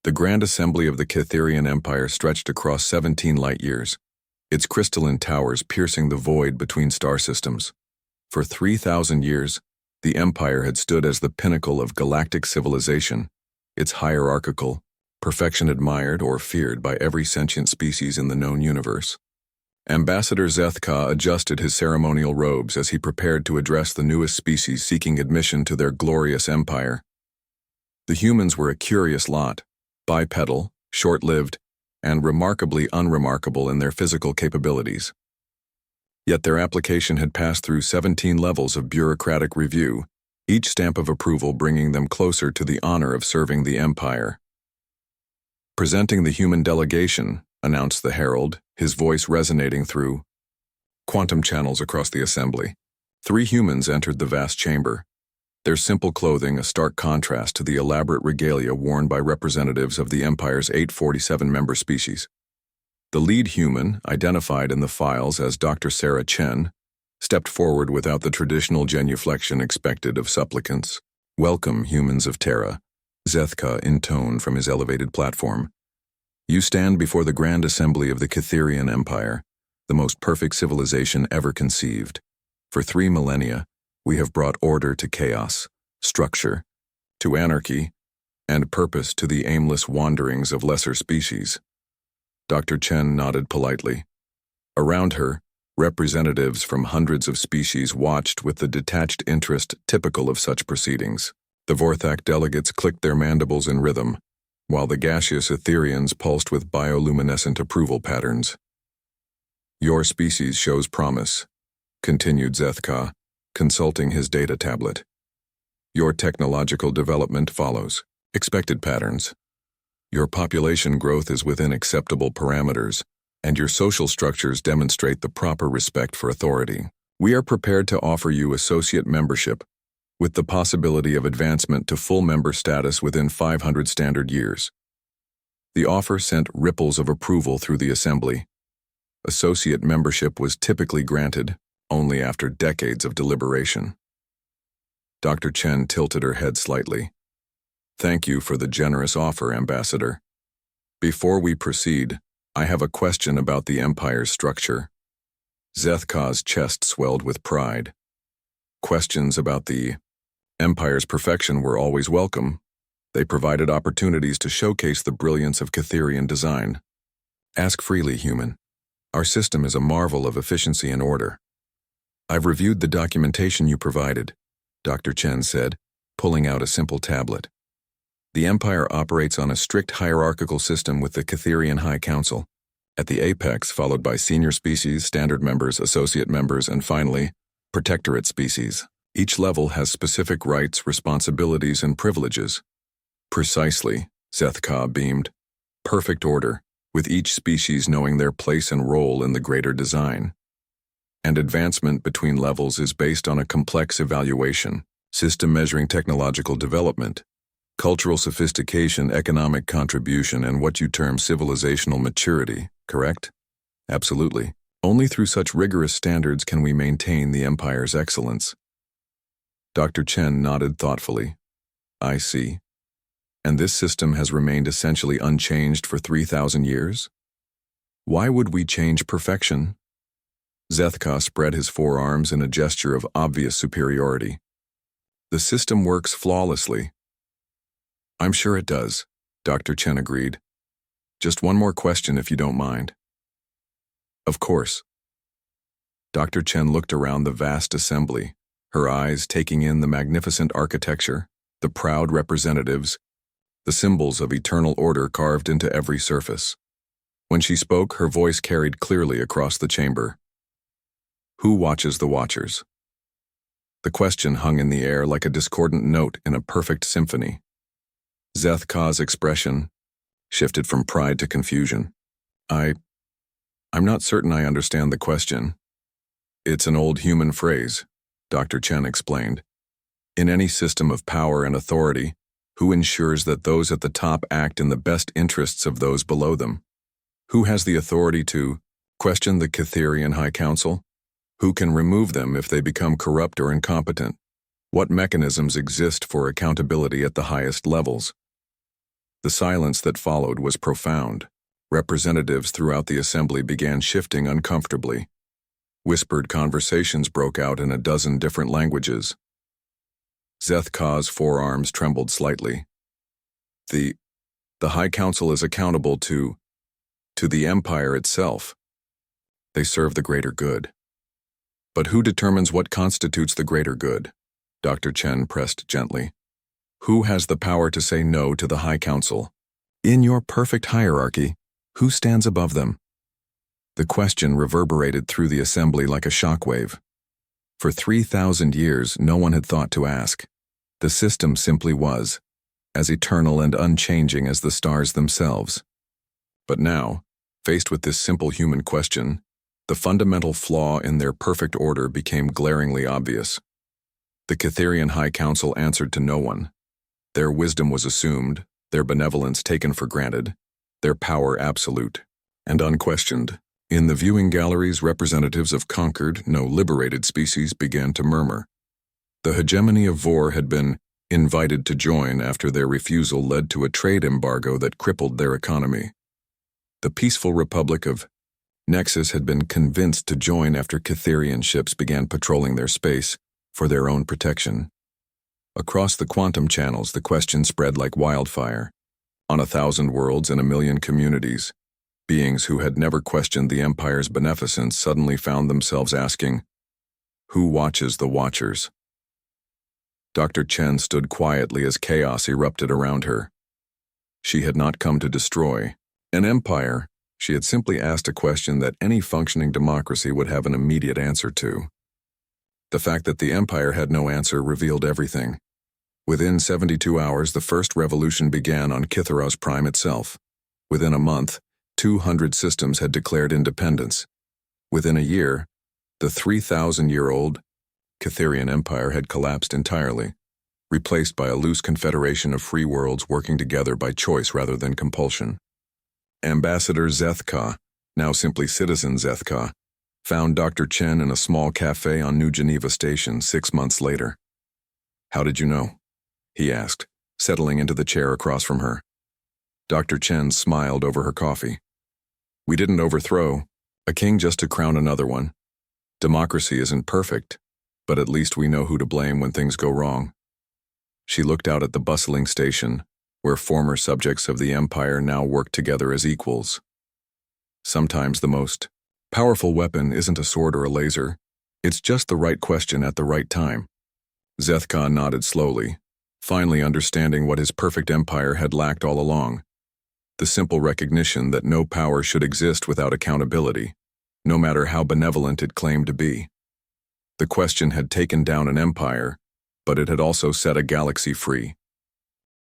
The Grand Assembly of the Cytherian Empire stretched across 17 light-years, its crystalline towers piercing the void between star systems. For 3,000 years, the Empire had stood as the pinnacle of galactic civilization, its hierarchical, perfection admired or feared by every sentient species in the known universe. Ambassador Zethka adjusted his ceremonial robes as he prepared to address the newest species seeking admission to their glorious empire. The humans were a curious lot, bipedal, short-lived, and remarkably unremarkable in their physical capabilities. Yet their application had passed through 17 levels of bureaucratic review, each stamp of approval bringing them closer to the honor of serving the Empire. "Presenting the human delegation," announced the herald, his voice resonating through quantum channels across the assembly. 3 humans entered the vast chamber, their simple clothing a stark contrast to the elaborate regalia worn by representatives of the Empire's 847 member species. The lead human, identified in the files as Dr. Sarah Chen, stepped forward without the traditional genuflection expected of supplicants. "Welcome, humans of Terra," Zethka intoned from his elevated platform. "You stand before the Grand Assembly of the Cytherian Empire, the most perfect civilization ever conceived. For 3 millennia, we have brought order to chaos, structure to anarchy, and purpose to the aimless wanderings of lesser species." Dr. Chen nodded politely. Around her, representatives from hundreds of species watched with the detached interest typical of such proceedings. The Vorthak delegates clicked their mandibles in rhythm, while the gaseous Etherians pulsed with bioluminescent approval patterns. "Your species shows promise," continued Zethka, consulting his data tablet. "Your technological development follows expected patterns. Your population growth is within acceptable parameters, and your social structures demonstrate the proper respect for authority. We are prepared to offer you associate membership, with the possibility of advancement to full member status within 500 standard years." The offer sent ripples of approval through the assembly. Associate membership was typically granted only after decades of deliberation. Dr. Chen tilted her head slightly. "Thank you for the generous offer, Ambassador. Before we proceed, I have a question about the Empire's structure." Zethka's chest swelled with pride. Questions about the Empire's perfection were always welcome. They provided opportunities to showcase the brilliance of Cytherian design. "Ask freely, human. Our system is a marvel of efficiency and order." "I've reviewed the documentation you provided," Dr. Chen said, pulling out a simple tablet. "The Empire operates on a strict hierarchical system with the Cytherian High Council, at the apex followed by senior species, standard members, associate members, and finally, protectorate species. Each level has specific rights, responsibilities, and privileges." "Precisely," Zethka beamed. "Perfect order, with each species knowing their place and role in the greater design. And advancement between levels is based on a complex evaluation, system measuring technological development, cultural sophistication, economic contribution, and what you term civilizational maturity, correct?" "Absolutely. Only through such rigorous standards can we maintain the Empire's excellence." Dr. Chen nodded thoughtfully. "I see. And this system has remained essentially unchanged for 3,000 years? Why would we change perfection?" Zethka spread his forearms in a gesture of obvious superiority. "The system works flawlessly." "I'm sure it does," Dr. Chen agreed. "Just one more question if you don't mind." "Of course." Dr. Chen looked around the vast assembly, her eyes taking in the magnificent architecture, the proud representatives, the symbols of eternal order carved into every surface. When she spoke, her voice carried clearly across the chamber. "Who watches the watchers?" The question hung in the air like a discordant note in a perfect symphony. Zethka's expression shifted from pride to confusion. I'm not certain I understand the question." "It's an old human phrase," Dr. Chen explained. "In any system of power and authority, who ensures that those at the top act in the best interests of those below them? Who has the authority to question the Cytherian High Council? Who can remove them if they become corrupt or incompetent? What mechanisms exist for accountability at the highest levels?" The silence that followed was profound. Representatives throughout the assembly began shifting uncomfortably. Whispered conversations broke out in a dozen different languages. Zeth-Ka's forearms trembled slightly. The High Council is accountable to the Empire itself. They serve the greater good. But who determines what constitutes the greater good? Dr. Chen pressed gently. Who has the power to say no to the High Council? In your perfect hierarchy, who stands above them? The question reverberated through the assembly like a shockwave. For 3,000 years, no one had thought to ask. The system simply was, as eternal and unchanging as the stars themselves. But now, faced with this simple human question, the fundamental flaw in their perfect order became glaringly obvious. The Catherian High Council answered to no one. Their wisdom was assumed, their benevolence taken for granted, their power absolute and unquestioned. In the viewing galleries, representatives of conquered, no liberated species began to murmur. The hegemony of Vor had been invited to join after their refusal led to a trade embargo that crippled their economy. The peaceful Republic of Nexus had been convinced to join after Catherian ships began patrolling their space for their own protection. Across the quantum channels, the question spread like wildfire. On 1,000 worlds and 1,000,000 communities, beings who had never questioned the Empire's beneficence suddenly found themselves asking, who watches the Watchers? Dr. Chen stood quietly as chaos erupted around her. She had not come to destroy an empire. She had simply asked a question that any functioning democracy would have an immediate answer to. The fact that the Empire had no answer revealed everything. Within 72 hours, the first revolution began on Kitharos Prime itself. Within a month, 200 systems had declared independence. Within a year, the 3,000-year-old Catherian Empire had collapsed entirely, replaced by a loose confederation of free worlds working together by choice rather than compulsion. Ambassador Zeth-Ka, now simply Citizen Zeth-Ka, found Dr. Chen in a small cafe on New Geneva Station 6 months later. How did you know? He asked, settling into the chair across from her. Dr. Chen smiled over her coffee. We didn't overthrow a king just to crown another one. Democracy isn't perfect, but at least we know who to blame when things go wrong. She looked out at the bustling station, where former subjects of the Empire now worked together as equals. Sometimes the most powerful weapon isn't a sword or a laser, it's just the right question at the right time. Zeth-Ka nodded slowly, finally understanding what his perfect empire had lacked all along. The simple recognition that no power should exist without accountability, no matter how benevolent it claimed to be. The question had taken down an empire, but it had also set a galaxy free.